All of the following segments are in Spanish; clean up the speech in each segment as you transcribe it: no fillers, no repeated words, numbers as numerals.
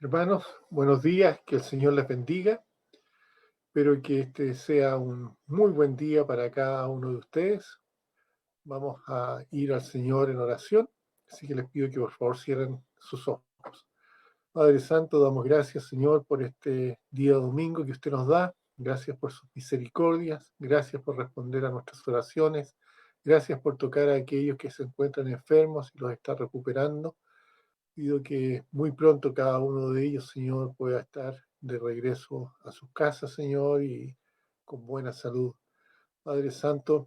Hermanos, buenos días, que el Señor les bendiga. Espero que este sea un muy buen día para cada uno de ustedes. Vamos a ir al Señor en oración, así que les pido que por favor cierren sus ojos. Padre Santo, damos gracias, Señor, por este día domingo que usted nos da. Gracias por sus misericordias, gracias por responder a nuestras oraciones, gracias por tocar a aquellos que se encuentran enfermos y los está recuperando. Pido que muy pronto cada uno de ellos, Señor, pueda estar de regreso a sus casas, Señor, y con buena salud. Padre Santo,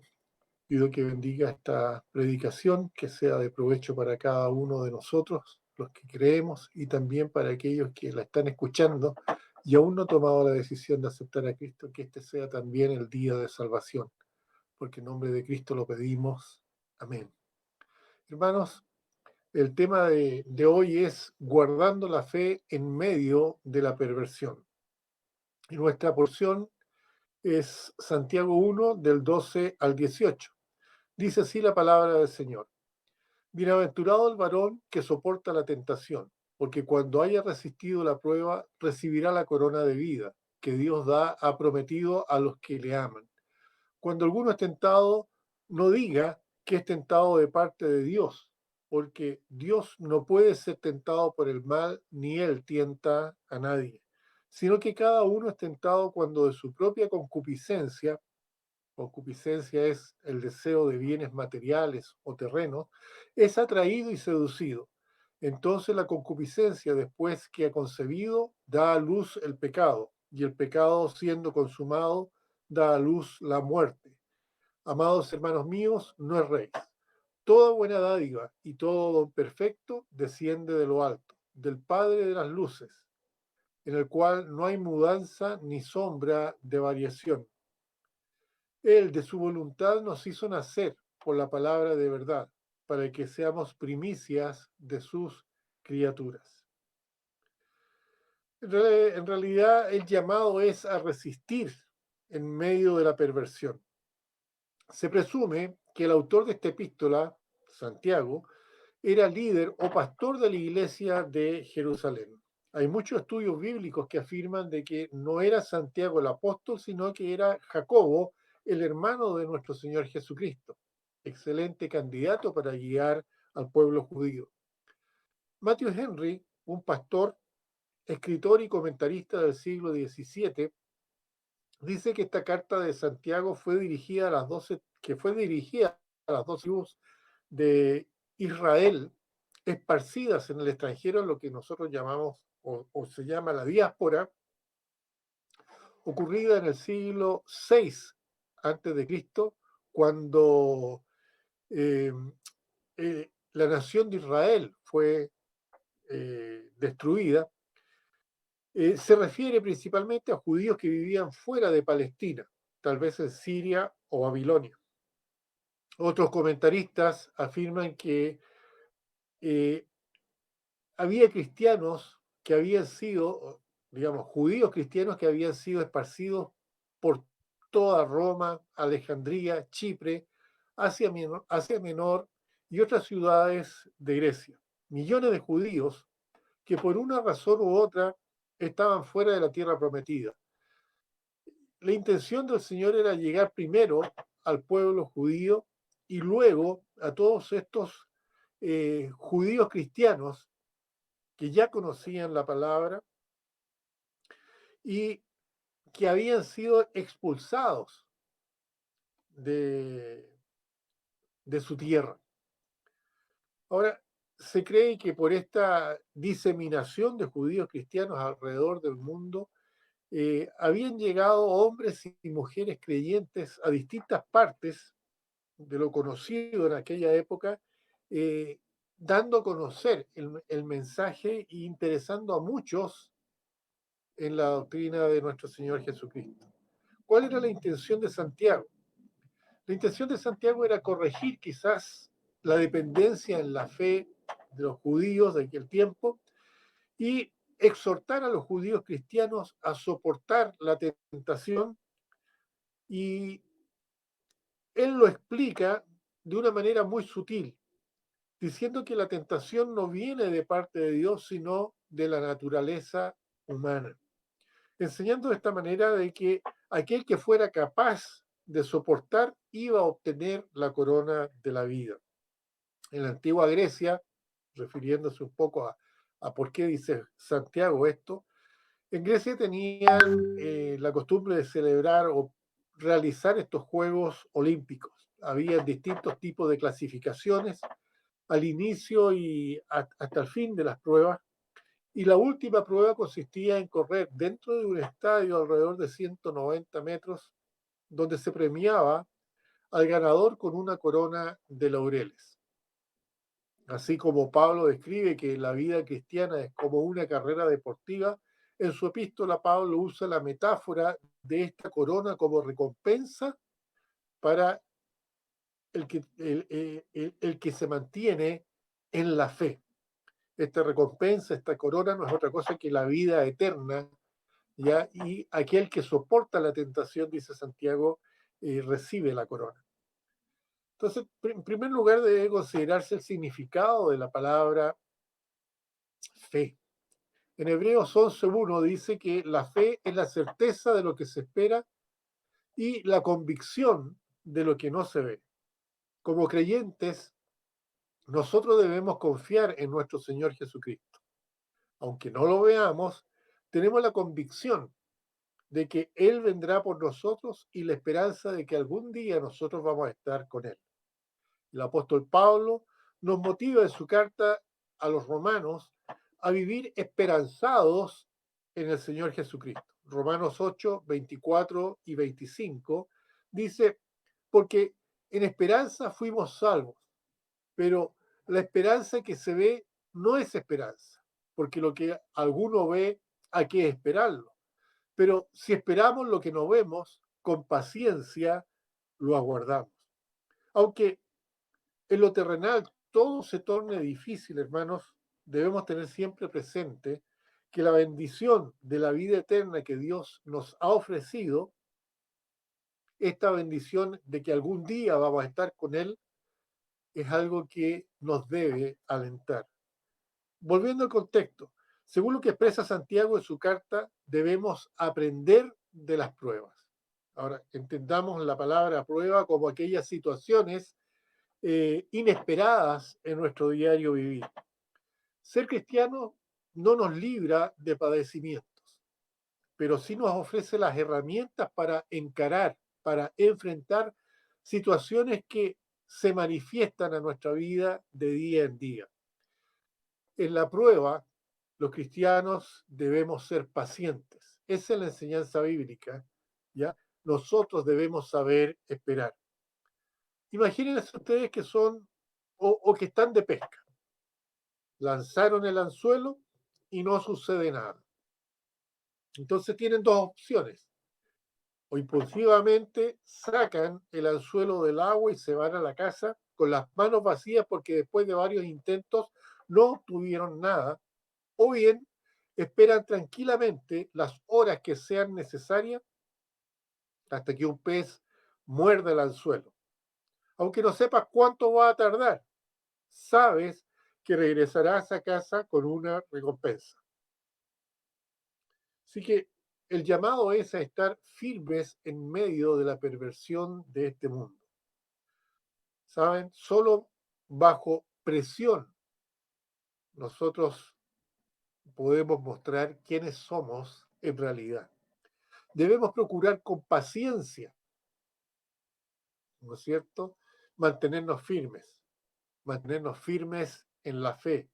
pido que bendiga esta predicación, que sea de provecho para cada uno de nosotros, los que creemos, y también para aquellos que la están escuchando y aún no han tomado la decisión de aceptar a Cristo, que este sea también el día de salvación, porque en nombre de Cristo lo pedimos. Amén. Hermanos, el tema de hoy es guardando la fe en medio de la perversión. Y nuestra porción es Santiago 1, del 12 al 18. Dice así la palabra del Señor. Bienaventurado el varón que soporta la tentación, porque cuando haya resistido la prueba, recibirá la corona de vida que Dios ha prometido a los que le aman. Cuando alguno es tentado, no diga que es tentado de parte de Dios, porque Dios no puede ser tentado por el mal, ni él tienta a nadie, sino que cada uno es tentado cuando de su propia concupiscencia es el deseo de bienes materiales o terrenos, es atraído y seducido. Entonces la concupiscencia, después que ha concebido, da a luz el pecado, y el pecado, siendo consumado, da a luz la muerte. Amados hermanos míos, no erréis. Toda buena dádiva y todo don perfecto desciende de lo alto, del Padre de las luces, en el cual no hay mudanza ni sombra de variación. Él de su voluntad nos hizo nacer por la palabra de verdad, para que seamos primicias de sus criaturas. En realidad, el llamado es a resistir en medio de la perversión. Se presume que el autor de esta epístola, Santiago, era líder o pastor de la iglesia de Jerusalén. Hay muchos estudios bíblicos que afirman de que no era Santiago el apóstol, sino que era Jacobo, el hermano de nuestro Señor Jesucristo. Excelente candidato para guiar al pueblo judío. Matthew Henry, un pastor, escritor y comentarista del siglo XVII, dice que esta carta de Santiago fue dirigida a las 12, que fue dirigida a las 12 tribus de Israel esparcidas en el extranjero, lo que nosotros llamamos o se llama la diáspora, ocurrida en el siglo VI antes de Cristo, cuando la nación de Israel fue destruida. Se refiere principalmente a judíos que vivían fuera de Palestina, tal vez en Siria o Babilonia. Otros comentaristas afirman que eh, había cristianos que habían sido, digamos, judíos cristianos que habían sido esparcidos por toda Roma, Alejandría, Chipre, Asia Menor y otras ciudades de Grecia. Millones de judíos que por una razón u otra estaban fuera de la tierra prometida. La intención del Señor era llegar primero al pueblo judío y luego a todos estos judíos cristianos que ya conocían la palabra y que habían sido expulsados de, de su tierra. Ahora, se cree que por esta diseminación de judíos cristianos alrededor del mundo, habían llegado hombres y mujeres creyentes a distintas partes de lo conocido en aquella época, eh, dando a conocer el mensaje e interesando a muchos en la doctrina de nuestro Señor Jesucristo. ¿Cuál era la intención de Santiago? La intención de Santiago era corregir quizás la dependencia en la fe de los judíos de aquel tiempo y exhortar a los judíos cristianos a soportar la tentación, y él lo explica de una manera muy sutil, diciendo que la tentación no viene de parte de Dios, sino de la naturaleza humana, enseñando de esta manera de que aquel que fuera capaz de soportar iba a obtener la corona de la vida. En la antigua Grecia, refiriéndose un poco a por qué dice Santiago esto, en Grecia tenían la costumbre de celebrar o realizar estos Juegos Olímpicos. Había distintos tipos de clasificaciones al inicio y hasta el fin de las pruebas. Y la última prueba consistía en correr dentro de un estadio alrededor de 190 metros, donde se premiaba al ganador con una corona de laureles. Así como Pablo describe que la vida cristiana es como una carrera deportiva, en su epístola Pablo usa la metáfora de esta corona como recompensa para el que se mantiene en la fe. Esta recompensa, esta corona no es otra cosa que la vida eterna, ¿ya? Y aquel que soporta la tentación, dice Santiago, recibe la corona. Entonces, en primer lugar, debe considerarse el significado de la palabra fe. En Hebreos 11:1 dice que la fe es la certeza de lo que se espera y la convicción de lo que no se ve. Como creyentes, nosotros debemos confiar en nuestro Señor Jesucristo. Aunque no lo veamos, tenemos la convicción de que Él vendrá por nosotros y la esperanza de que algún día nosotros vamos a estar con Él. El apóstol Pablo nos motiva en su carta a los romanos a vivir esperanzados en el Señor Jesucristo. Romanos 8, 24 y 25 dice, porque en esperanza fuimos salvos, pero la esperanza que se ve no es esperanza, porque lo que alguno ve hay que esperarlo. Pero si esperamos lo que no vemos, con paciencia lo aguardamos. Aunque en lo terrenal todo se torne difícil, hermanos, debemos tener siempre presente que la bendición de la vida eterna que Dios nos ha ofrecido, esta bendición de que algún día vamos a estar con Él, es algo que nos debe alentar. Volviendo al contexto, según lo que expresa Santiago en su carta, debemos aprender de las pruebas. Ahora, entendamos la palabra prueba como aquellas situaciones inesperadas en nuestro diario vivir. Ser cristiano no nos libra de padecimientos, pero sí nos ofrece las herramientas para encarar, para enfrentar situaciones que se manifiestan a nuestra vida de día en día. En la prueba, los cristianos debemos ser pacientes. Esa es la enseñanza bíblica, ¿ya? Nosotros debemos saber esperar. Imagínense ustedes que son o que están de pesca. Lanzaron el anzuelo y no sucede nada. Entonces tienen dos opciones. O impulsivamente sacan el anzuelo del agua y se van a la casa con las manos vacías porque después de varios intentos no obtuvieron nada. O bien esperan tranquilamente las horas que sean necesarias hasta que un pez muerda el anzuelo. Aunque no sepas cuánto va a tardar, sabes que regresarás a casa con una recompensa. Así que el llamado es a estar firmes en medio de la perversión de este mundo. ¿Saben? Solo bajo presión nosotros podemos mostrar quiénes somos en realidad. Debemos procurar con paciencia, ¿no es cierto? Mantenernos firmes en la fe.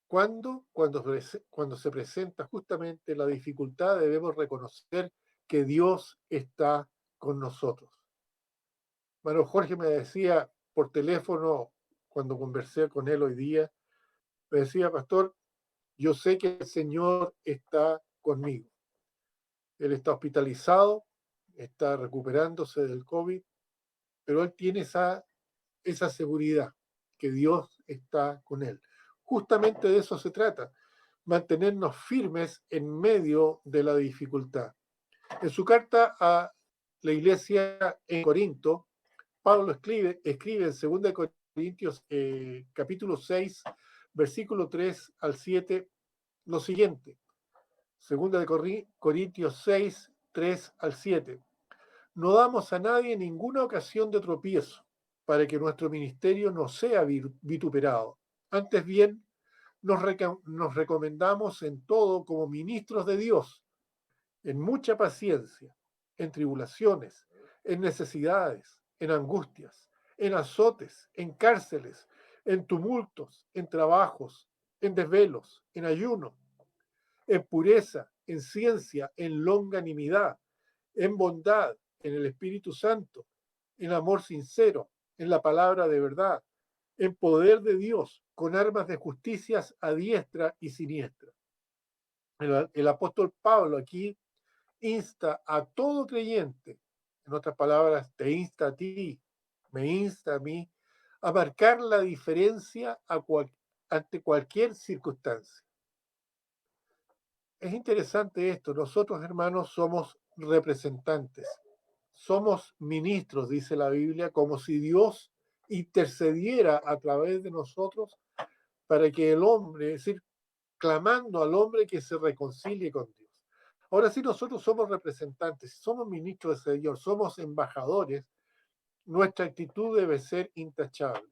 ¿Cuándo? Cuando se presenta justamente la dificultad, debemos reconocer que Dios está con nosotros. Bueno, Jorge me decía por teléfono, cuando conversé con él hoy día, me decía, pastor, yo sé que el Señor está conmigo. Él está hospitalizado, está recuperándose del COVID, pero él tiene esa seguridad, que Dios está con él. Justamente de eso se trata, mantenernos firmes en medio de la dificultad. En su carta a la iglesia en Corinto, Pablo escribe en 2 Corintios capítulo 6, versículo 3 al 7, lo siguiente. Segunda de Corintios 6, 3 al 7. No damos a nadie ninguna ocasión de tropiezo para que nuestro ministerio no sea vituperado. Antes bien, nos recomendamos en todo como ministros de Dios, en mucha paciencia, en tribulaciones, en necesidades, en angustias, en azotes, en cárceles, en tumultos, en trabajos, en desvelos, en ayuno, en pureza, en ciencia, en longanimidad, en bondad, en el Espíritu Santo, en amor sincero, en la palabra de verdad, en poder de Dios, con armas de justicias a diestra y siniestra. El apóstol Pablo aquí insta a todo creyente, en otras palabras, te insta a ti, me insta a mí, a marcar la diferencia ante cualquier circunstancia. Es interesante esto, nosotros hermanos somos representantes, somos ministros, dice la Biblia, como si Dios intercediera a través de nosotros para que el hombre, es decir, clamando al hombre que se reconcilie con Dios. Ahora sí, nosotros somos representantes, somos ministros del Señor, somos embajadores, nuestra actitud debe ser intachable.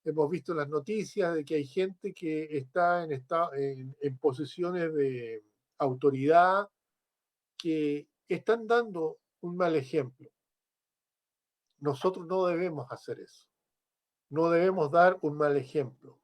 Hemos visto en las noticias de que hay gente que está en posiciones de autoridad que están dando un mal ejemplo. Nosotros no debemos hacer eso. No debemos dar un mal ejemplo.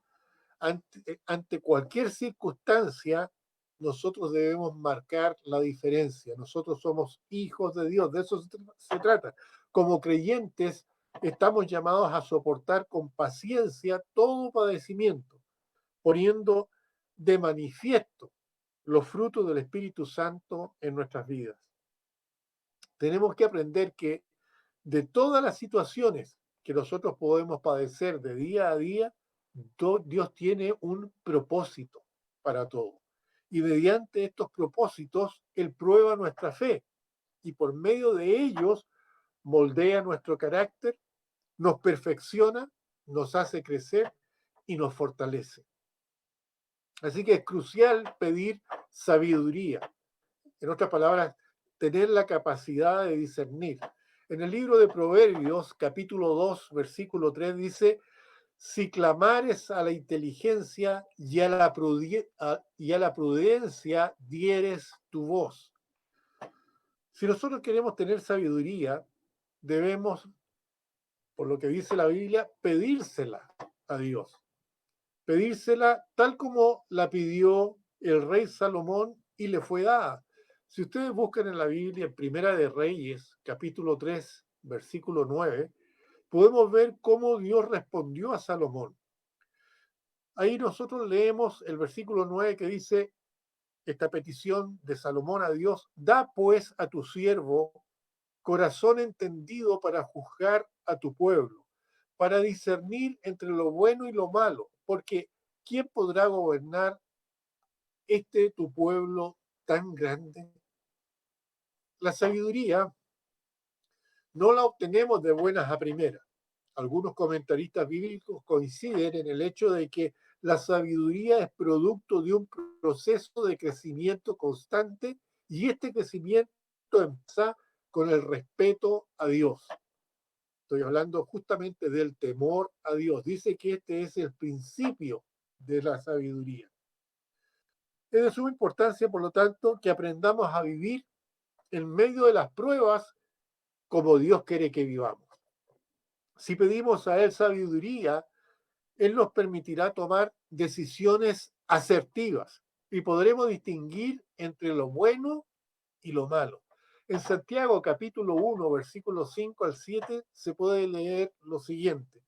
Ante cualquier circunstancia, nosotros debemos marcar la diferencia. Nosotros somos hijos de Dios, de eso se trata. Como creyentes, estamos llamados a soportar con paciencia todo padecimiento, poniendo de manifiesto los frutos del Espíritu Santo en nuestras vidas. Tenemos que aprender que de todas las situaciones que nosotros podemos padecer de día a día, Dios tiene un propósito para todo. Y mediante estos propósitos, Él prueba nuestra fe y por medio de ellos moldea nuestro carácter, nos perfecciona, nos hace crecer y nos fortalece. Así que es crucial pedir sabiduría. En otras palabras, tener la capacidad de discernir. En el libro de Proverbios, capítulo 2, versículo 3, dice, si clamares a la inteligencia y a la prudencia dieres tu voz. Si nosotros queremos tener sabiduría, debemos, por lo que dice la Biblia, pedírsela a Dios. Pedírsela tal como la pidió el rey Salomón y le fue dada. Si ustedes buscan en la Biblia, en Primera de Reyes, capítulo 3, versículo 9, podemos ver cómo Dios respondió a Salomón. Ahí nosotros leemos el versículo 9 que dice esta petición de Salomón a Dios, da pues a tu siervo corazón entendido para juzgar a tu pueblo, para discernir entre lo bueno y lo malo, porque ¿quién podrá gobernar tu pueblo tan grande? La sabiduría no la obtenemos de buenas a primeras. Algunos comentaristas bíblicos coinciden en el hecho de que la sabiduría es producto de un proceso de crecimiento constante y este crecimiento empieza con el respeto a Dios. Estoy hablando justamente del temor a Dios. Dice que este es el principio de la sabiduría. Es de suma importancia, por lo tanto, que aprendamos a vivir en medio de las pruebas como Dios quiere que vivamos. Si pedimos a Él sabiduría, Él nos permitirá tomar decisiones asertivas y podremos distinguir entre lo bueno y lo malo. En Santiago capítulo 1, versículos 5 al 7, se puede leer lo siguiente.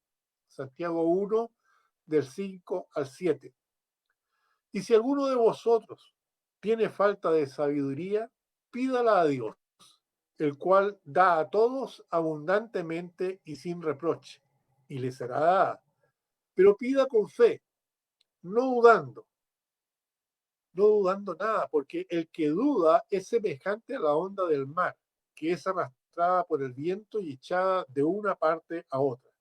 Santiago 1, del 5 al 7. Y si alguno de vosotros tiene falta de sabiduría, pídala a Dios, el cual da a todos abundantemente y sin reproche, y le será dada. Pero pida con fe, no dudando, no dudando nada, porque el que duda es semejante a la onda del mar, que es arrastrada por el viento y echada de una parte a otra.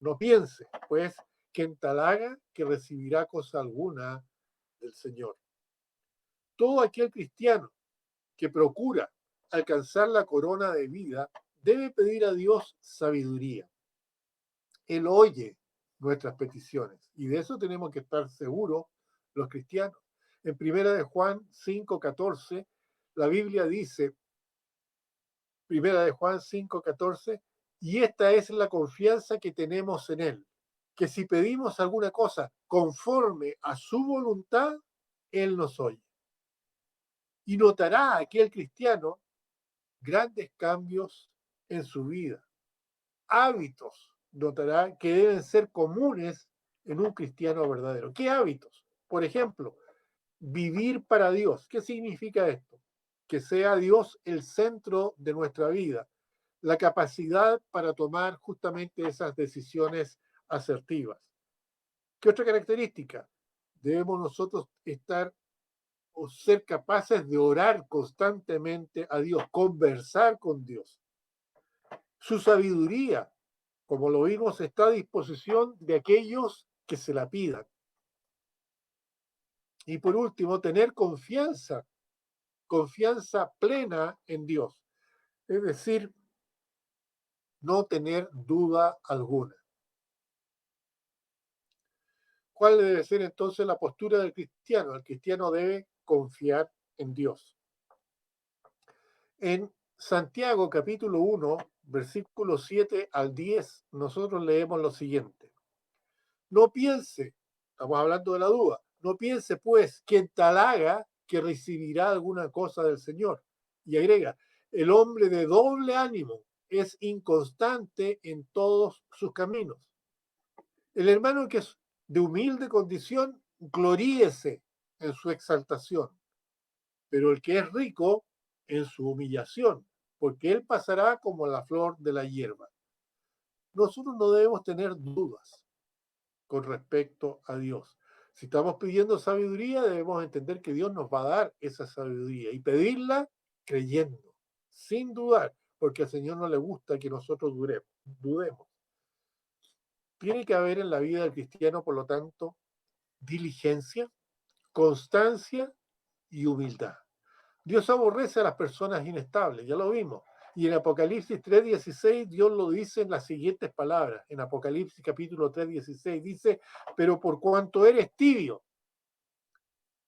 No piense, pues, que en tal haga que recibirá cosa alguna del Señor. Todo aquel cristiano que procura alcanzar la corona de vida debe pedir a Dios sabiduría. Él oye nuestras peticiones y de eso tenemos que estar seguros los cristianos. En primera de Juan 5:14, la Biblia dice, primera de Juan 5:14, y esta es la confianza que tenemos en Él, que si pedimos alguna cosa conforme a su voluntad, Él nos oye. Y notará aquel cristiano grandes cambios en su vida, hábitos, notará que deben ser comunes en un cristiano verdadero. ¿Qué hábitos? Por ejemplo, vivir para Dios. ¿Qué significa esto? Que sea Dios el centro de nuestra vida, la capacidad para tomar justamente esas decisiones asertivas. ¿Qué otra característica? Debemos nosotros estar o ser capaces de orar constantemente a Dios, conversar con Dios. Su sabiduría, como lo vimos, está a disposición de aquellos que se la pidan. Y por último, tener confianza plena en Dios. Es decir, no tener duda alguna. ¿Cuál debe ser entonces la postura del cristiano? El cristiano debe confiar en Dios. En Santiago capítulo 1, versículos 7 al 10, nosotros leemos lo siguiente. No piense, estamos hablando de la duda, no piense pues quien tal haga que recibirá alguna cosa del Señor. Y agrega, el hombre de doble ánimo es inconstante en todos sus caminos. El hermano que es de humilde condición, gloríese en su exaltación, pero el que es rico en su humillación, porque él pasará como la flor de la hierba. Nosotros no debemos tener dudas con respecto a Dios. Si estamos pidiendo sabiduría, debemos entender que Dios nos va a dar esa sabiduría y pedirla creyendo, sin dudar, porque al Señor no le gusta que nosotros dudemos. Tiene que haber en la vida del cristiano, por lo tanto, diligencia, constancia y humildad. Dios aborrece a las personas inestables, ya lo vimos. Y en Apocalipsis 3:16 Dios lo dice en las siguientes palabras. En Apocalipsis capítulo 3:16 dice, pero por cuanto eres tibio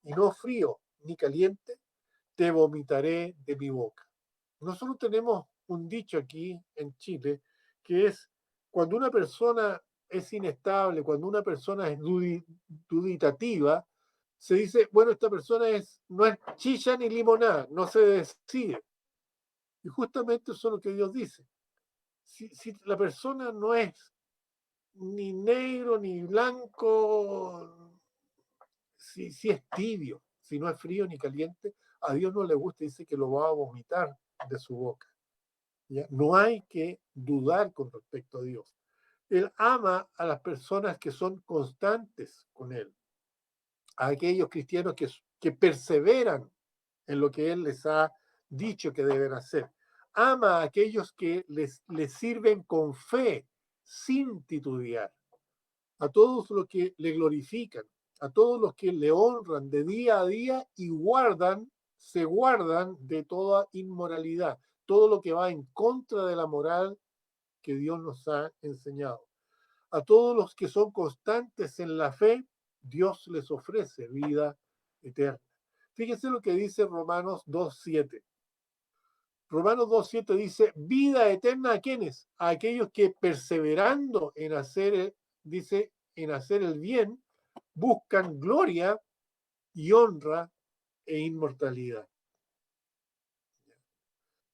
y no frío ni caliente, te vomitaré de mi boca. Nosotros tenemos un dicho aquí en Chile que es cuando una persona es inestable, cuando una persona es duditativa, se dice, bueno, esta persona no es chicha ni limonada, no se decide. Y justamente eso es lo que Dios dice. Si la persona no es ni negro ni blanco, si es tibio, si no es frío ni caliente, a Dios no le gusta, dice que lo va a vomitar de su boca. ¿Ya? No hay que dudar con respecto a Dios. Él ama a las personas que son constantes con Él, a aquellos cristianos que perseveran en lo que Él les ha dicho que deben hacer. Ama a aquellos que les sirven con fe, sin titubear. A todos los que le glorifican, a todos los que le honran de día a día y se guardan de toda inmoralidad, todo lo que va en contra de la moral que Dios nos ha enseñado. A todos los que son constantes en la fe, Dios les ofrece vida eterna. Fíjense lo que dice Romanos 2:7. Romanos 2:7 dice, vida eterna a quienes, a aquellos que perseverando en hacer, dice, en hacer el bien, buscan gloria y honra e inmortalidad.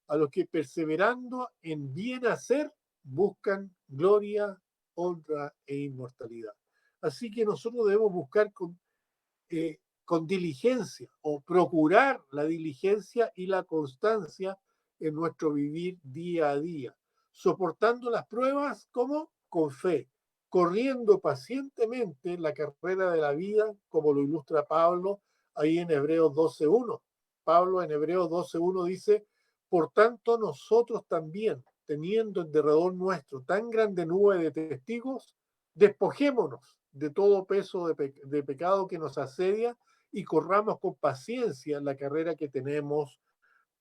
A los que perseverando en bien hacer, buscan gloria, honra e inmortalidad. Así que nosotros debemos buscar con diligencia o procurar la diligencia y la constancia en nuestro vivir día a día, soportando las pruebas como con fe, corriendo pacientemente la carrera de la vida, como lo ilustra Pablo ahí en Hebreos 12:1. Pablo en Hebreos 12:1 dice, por tanto nosotros también, teniendo en derredor nuestro tan grande nube de testigos, despojémonos de todo peso de pecado que nos asedia y corramos con paciencia la carrera que tenemos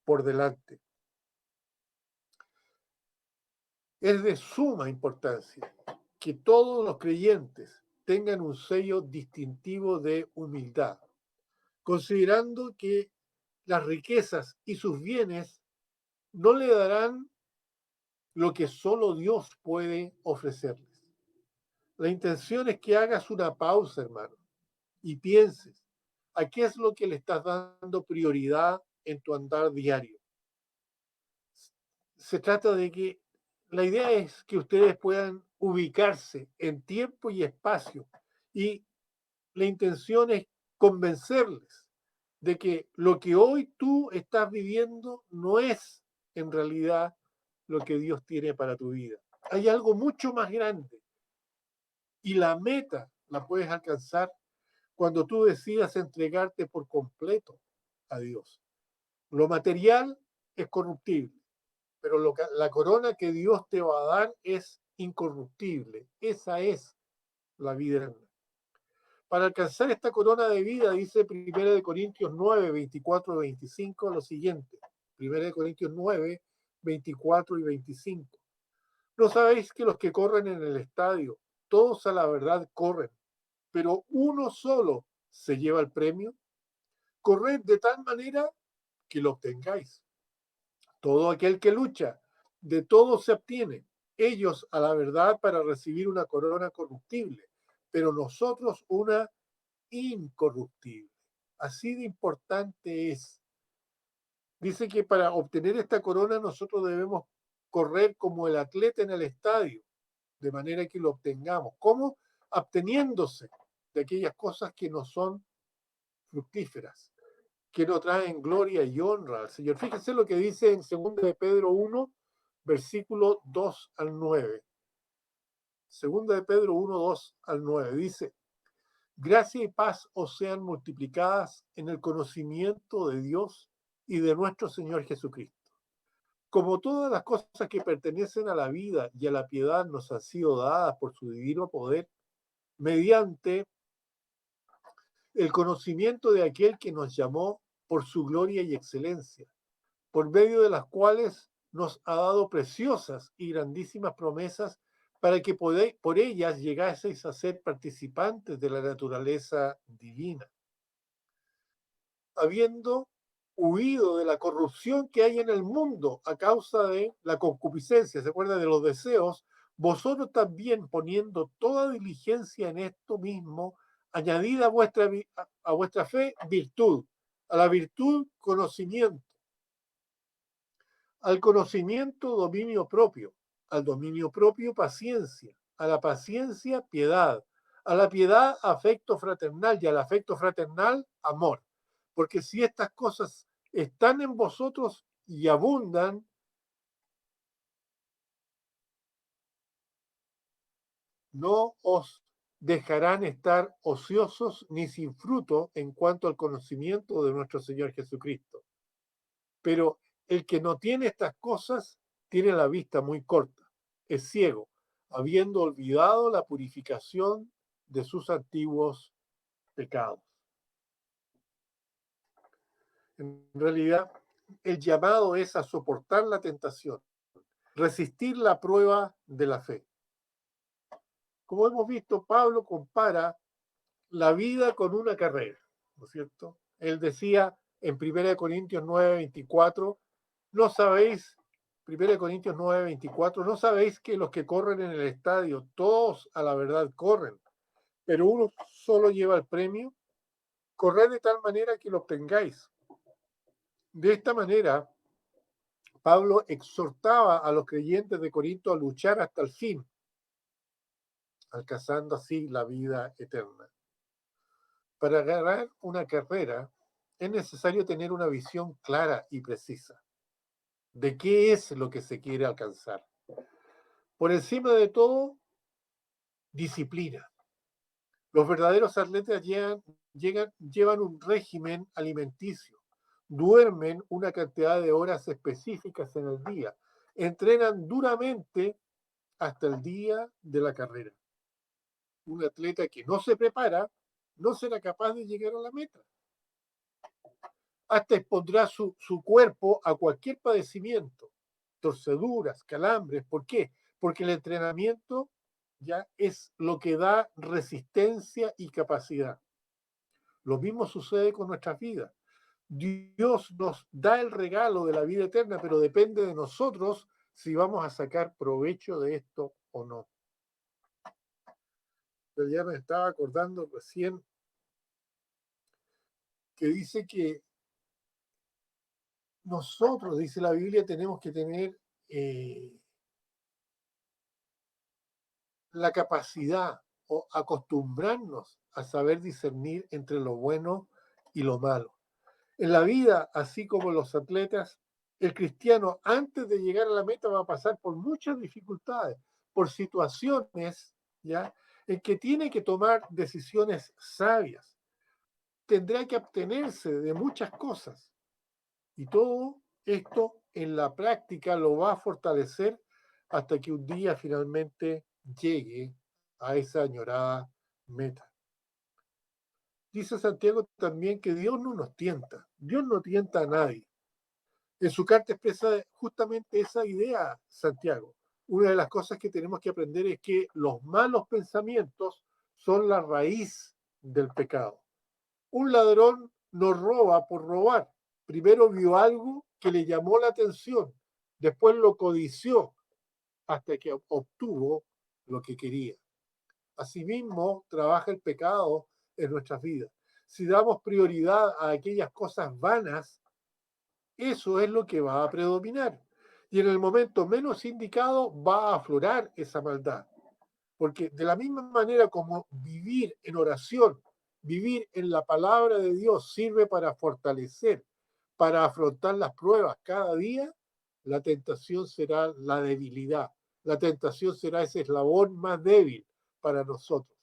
por delante. Es de suma importancia que todos los creyentes tengan un sello distintivo de humildad, considerando que las riquezas y sus bienes no le darán lo que solo Dios puede ofrecerles. La intención es que hagas una pausa, hermano, y pienses a qué es lo que le estás dando prioridad en tu andar diario. Se trata de que la idea es que ustedes puedan ubicarse en tiempo y espacio y la intención es convencerles de que lo que hoy tú estás viviendo no es en realidad lo que Dios tiene para tu vida. Hay algo mucho más grande y la meta la puedes alcanzar cuando tú decidas entregarte por completo a Dios. Lo material es corruptible, pero la corona que Dios te va a dar es incorruptible. Esa es la vida eterna. Para alcanzar esta corona de vida, dice 1 Corintios 9, 24 y 25, lo siguiente. 1 Corintios 9, 24 y 25. ¿No sabéis que los que corren en el estadio, todos a la verdad corren, pero uno solo se lleva el premio? Corred de tal manera que lo obtengáis. Todo aquel que lucha, de todo se obtiene. Ellos a la verdad para recibir una corona corruptible, pero nosotros una incorruptible. Así de importante es. Dice que para obtener esta corona nosotros debemos correr como el atleta en el estadio, de manera que lo obtengamos. ¿Cómo? Absteniéndose de aquellas cosas que no son fructíferas, que no traen gloria y honra al Señor. Fíjense lo que dice en 2 de Pedro 1, versículo 2 al 9. 2 de Pedro 1, 2 al 9. Dice, gracia y paz os sean multiplicadas en el conocimiento de Dios y de nuestro Señor Jesucristo. Como todas las cosas que pertenecen a la vida y a la piedad nos han sido dadas por su divino poder, mediante el conocimiento de aquel que nos llamó por su gloria y excelencia, por medio de las cuales nos ha dado preciosas y grandísimas promesas para que por ellas llegaseis a ser participantes de la naturaleza divina, habiendo huido de la corrupción que hay en el mundo a causa de la concupiscencia, ¿se acuerda? De los deseos, vosotros también poniendo toda diligencia en esto mismo, añadida a vuestra fe virtud, a la virtud conocimiento, al conocimiento dominio propio, al dominio propio paciencia, a la paciencia piedad, a la piedad afecto fraternal y al afecto fraternal amor. Porque si estas cosas están en vosotros y abundan, no os dejarán estar ociosos ni sin fruto en cuanto al conocimiento de nuestro Señor Jesucristo. Pero el que no tiene estas cosas tiene la vista muy corta, es ciego, habiendo olvidado la purificación de sus antiguos pecados. En realidad, el llamado es a soportar la tentación, resistir la prueba de la fe. Como hemos visto, Pablo compara la vida con una carrera, ¿no es cierto? Él decía en 1 Corintios 9, 24, no sabéis, 1 Corintios 9, 24, no sabéis que los que corren en el estadio, todos a la verdad corren, pero uno solo lleva el premio. Corred de tal manera que lo obtengáis. De esta manera, Pablo exhortaba a los creyentes de Corinto a luchar hasta el fin, alcanzando así la vida eterna. Para ganar una carrera es necesario tener una visión clara y precisa de qué es lo que se quiere alcanzar. Por encima de todo, disciplina. Los verdaderos atletas llevan un régimen alimenticio, duermen una cantidad de horas específicas en el día, entrenan duramente hasta el día de la carrera. Un atleta que no se prepara no será capaz de llegar a la meta. hasta expondrá su cuerpo a cualquier padecimiento, torceduras, calambres. ¿Por qué? Porque el entrenamiento ya es lo que da resistencia y capacidad. Lo mismo sucede con nuestras vidas. Dios nos da el regalo de la vida eterna, pero depende de nosotros si vamos a sacar provecho de esto o no. Pero ya me estaba acordando recién que dice que nosotros, dice la Biblia, tenemos que tener la capacidad o acostumbrarnos a saber discernir entre lo bueno y lo malo. En la vida, así como los atletas, el cristiano antes de llegar a la meta va a pasar por muchas dificultades, por situaciones, ¿ya? En que tiene que tomar decisiones sabias. Tendrá que abstenerse de muchas cosas. Y todo esto en la práctica lo va a fortalecer hasta que un día finalmente llegue a esa añorada meta. Dice Santiago también que Dios no nos tienta, Dios no tienta a nadie. En su carta expresa justamente esa idea, Santiago. Una de las cosas que tenemos que aprender es que los malos pensamientos son la raíz del pecado. Un ladrón no roba por robar. Primero vio algo que le llamó la atención, después lo codició hasta que obtuvo lo que quería. Asimismo, trabaja el pecado en nuestras vidas. Si damos prioridad a aquellas cosas vanas, eso es lo que va a predominar. Y en el momento menos indicado va a aflorar esa maldad. Porque de la misma manera como vivir en oración, vivir en la palabra de Dios sirve para fortalecer, para afrontar las pruebas cada día, la tentación será la debilidad. La tentación será ese eslabón más débil para nosotros.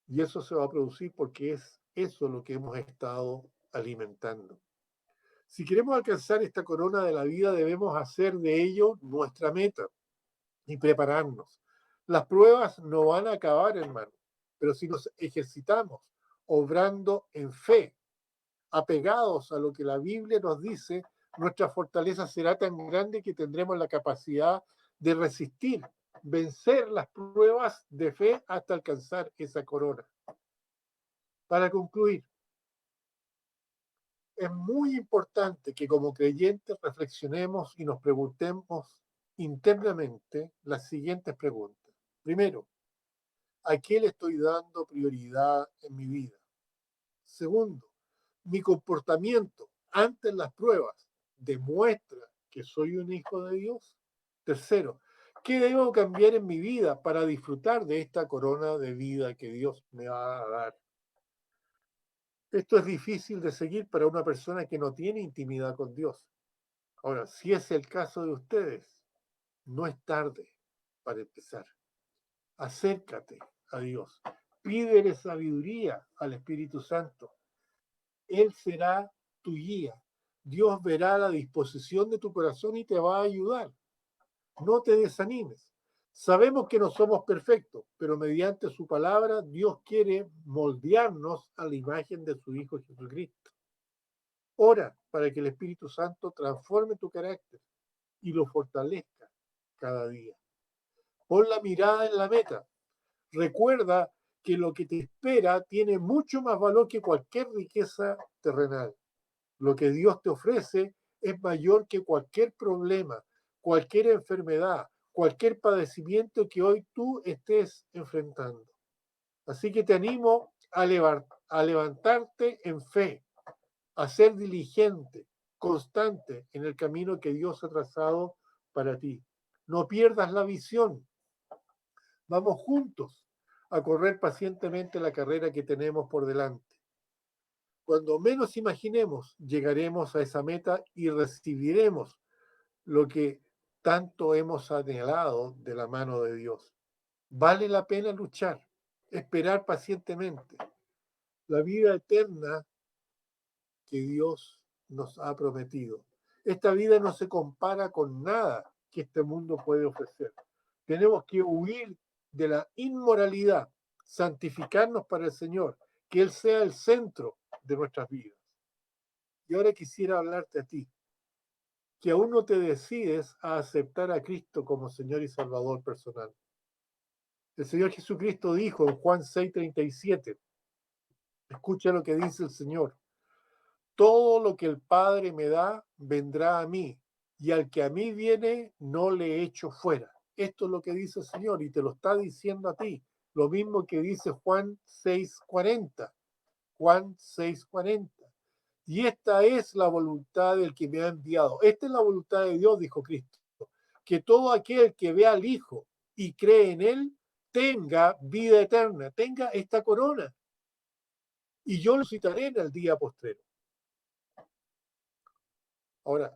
Y eso se va a producir porque es eso lo que hemos estado alimentando. Si queremos alcanzar esta corona de la vida, debemos hacer de ello nuestra meta y prepararnos. Las pruebas no van a acabar, hermano, pero si nos ejercitamos obrando en fe, apegados a lo que la Biblia nos dice, nuestra fortaleza será tan grande que tendremos la capacidad de resistir, vencer las pruebas de fe hasta alcanzar esa corona. Para concluir, es muy importante que como creyentes reflexionemos y nos preguntemos internamente las siguientes preguntas. Primero, ¿a qué le estoy dando prioridad en mi vida? Segundo, ¿mi comportamiento ante las pruebas demuestra que soy un hijo de Dios? Tercero, ¿qué debo cambiar en mi vida para disfrutar de esta corona de vida que Dios me va a dar? Esto es difícil de seguir para una persona que no tiene intimidad con Dios. Ahora, si es el caso de ustedes, no es tarde para empezar. Acércate a Dios. Pídele sabiduría al Espíritu Santo. Él será tu guía. Dios verá la disposición de tu corazón y te va a ayudar. No te desanimes. Sabemos que no somos perfectos, pero mediante su palabra Dios quiere moldearnos a la imagen de su Hijo Jesucristo. Ora para que el Espíritu Santo transforme tu carácter y lo fortalezca cada día. Pon la mirada en la meta. Recuerda que lo que te espera tiene mucho más valor que cualquier riqueza terrenal. Lo que Dios te ofrece es mayor que cualquier problema, cualquier enfermedad, cualquier padecimiento que hoy tú estés enfrentando. Así que te animo a levantarte en fe, a ser diligente, constante en el camino que Dios ha trazado para ti. No pierdas la visión. Vamos juntos a correr pacientemente la carrera que tenemos por delante. Cuando menos imaginemos, llegaremos a esa meta y recibiremos lo que tanto hemos anhelado de la mano de Dios. Vale la pena luchar, esperar pacientemente. La vida eterna que Dios nos ha prometido. Esta vida no se compara con nada que este mundo puede ofrecer. Tenemos que huir de la inmoralidad, santificarnos para el Señor, que Él sea el centro de nuestras vidas. Y ahora quisiera hablarte a ti, que aún no te decides a aceptar a Cristo como Señor y Salvador personal. El Señor Jesucristo dijo en Juan 6:37, escucha lo que dice el Señor: todo lo que el Padre me da vendrá a mí, y al que a mí viene no le echo fuera. Esto es lo que dice el Señor y te lo está diciendo a ti. Lo mismo que dice Juan 6:40. Juan 6:40. Y esta es la voluntad del que me ha enviado. Esta es la voluntad de Dios, dijo Cristo, que todo aquel que vea al Hijo y cree en Él tenga vida eterna, tenga esta corona. Y yo lo citaré en el día postrero. Ahora,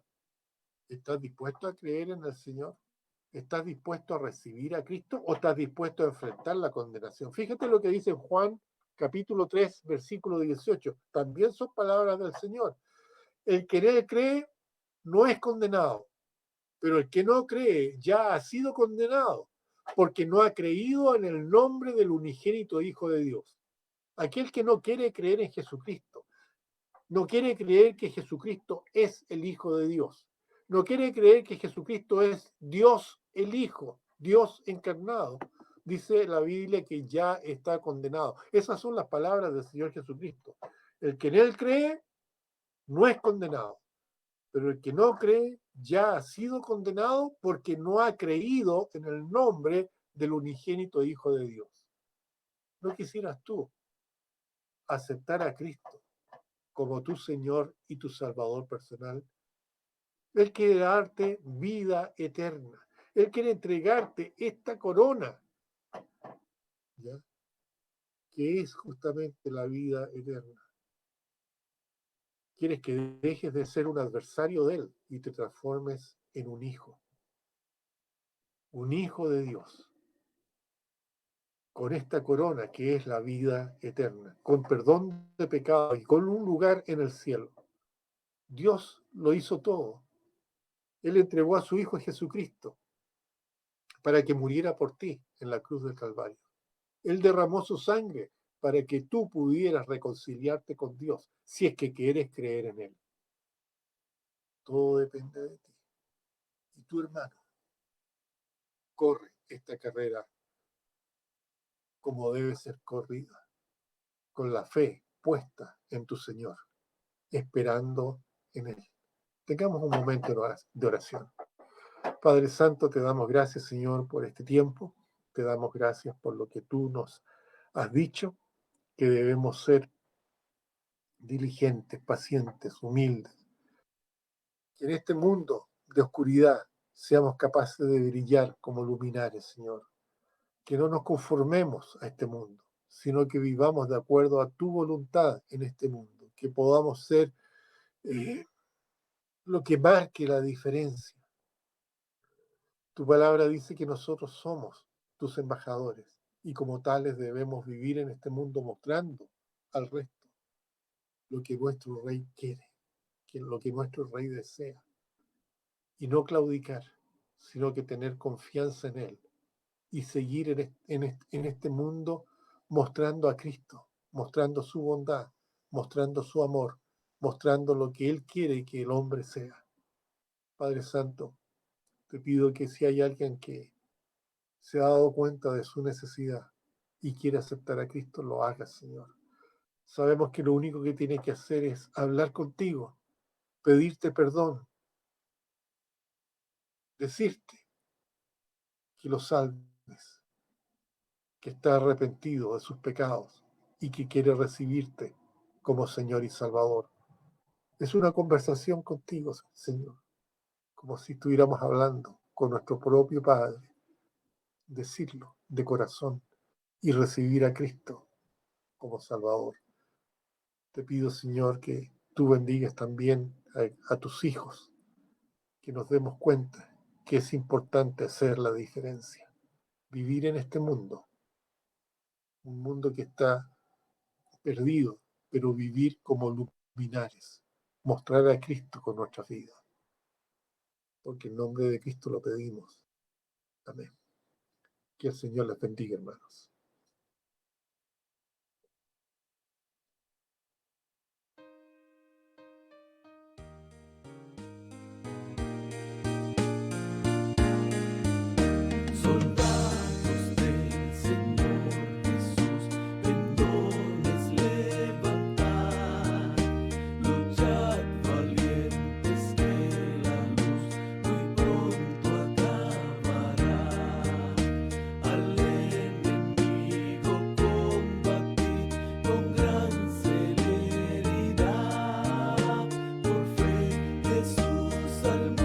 ¿estás dispuesto a creer en el Señor? ¿Estás dispuesto a recibir a Cristo o estás dispuesto a enfrentar la condenación? Fíjate lo que dice Juan capítulo 3, versículo 18. También son palabras del Señor. El que en Él cree no es condenado, pero el que no cree ya ha sido condenado, porque no ha creído en el nombre del unigénito Hijo de Dios. Aquel que no quiere creer en Jesucristo, no quiere creer que Jesucristo es el Hijo de Dios, no quiere creer que Jesucristo es Dios el Hijo, Dios encarnado. Dice la Biblia que ya está condenado. Esas son las palabras del Señor Jesucristo. El que en Él cree no es condenado, pero el que no cree ya ha sido condenado porque no ha creído en el nombre del unigénito Hijo de Dios. ¿No quisieras tú aceptar a Cristo como tu Señor y tu Salvador personal? Él quiere darte vida eterna. Él quiere entregarte esta corona, ¿ya? Que es justamente la vida eterna. Quieres que dejes de ser un adversario de Él y te transformes en un hijo de Dios, con esta corona que es la vida eterna, con perdón de pecado y con un lugar en el cielo. Dios lo hizo todo. Él entregó a su Hijo Jesucristo para que muriera por ti en la cruz del Calvario. Él derramó su sangre para que tú pudieras reconciliarte con Dios, si es que quieres creer en Él. Todo depende de ti. Y tu hermano corre esta carrera como debe ser corrida, con la fe puesta en tu Señor, esperando en Él. Tengamos un momento de oración. Padre Santo, te damos gracias, Señor, por este tiempo. Te damos gracias por lo que tú nos has dicho, que debemos ser diligentes, pacientes, humildes. Que en este mundo de oscuridad seamos capaces de brillar como luminares, Señor. Que no nos conformemos a este mundo, sino que vivamos de acuerdo a tu voluntad en este mundo. Que podamos ser lo que marque la diferencia. Tu palabra dice que nosotros somos tus embajadores y como tales debemos vivir en este mundo mostrando al resto lo que nuestro rey quiere, lo que nuestro rey desea. Y no claudicar, sino que tener confianza en él y seguir en este mundo mostrando a Cristo, mostrando su bondad, mostrando su amor, mostrando lo que él quiere que el hombre sea. Padre Santo, te pido que si hay alguien que se ha dado cuenta de su necesidad y quiere aceptar a Cristo, lo haga, Señor. Sabemos que lo único que tiene que hacer es hablar contigo, pedirte perdón, decirte que lo salves, que está arrepentido de sus pecados y que quiere recibirte como Señor y Salvador. Es una conversación contigo, Señor, como si estuviéramos hablando con nuestro propio Padre, decirlo de corazón y recibir a Cristo como Salvador. Te pido, Señor, que tú bendigas también a tus hijos, que nos demos cuenta que es importante hacer la diferencia, vivir en este mundo, un mundo que está perdido, pero vivir como luminares, mostrar a Cristo con nuestras vidas, porque en nombre de Cristo lo pedimos. Amén. Que el Señor les bendiga, hermanos. al mundo.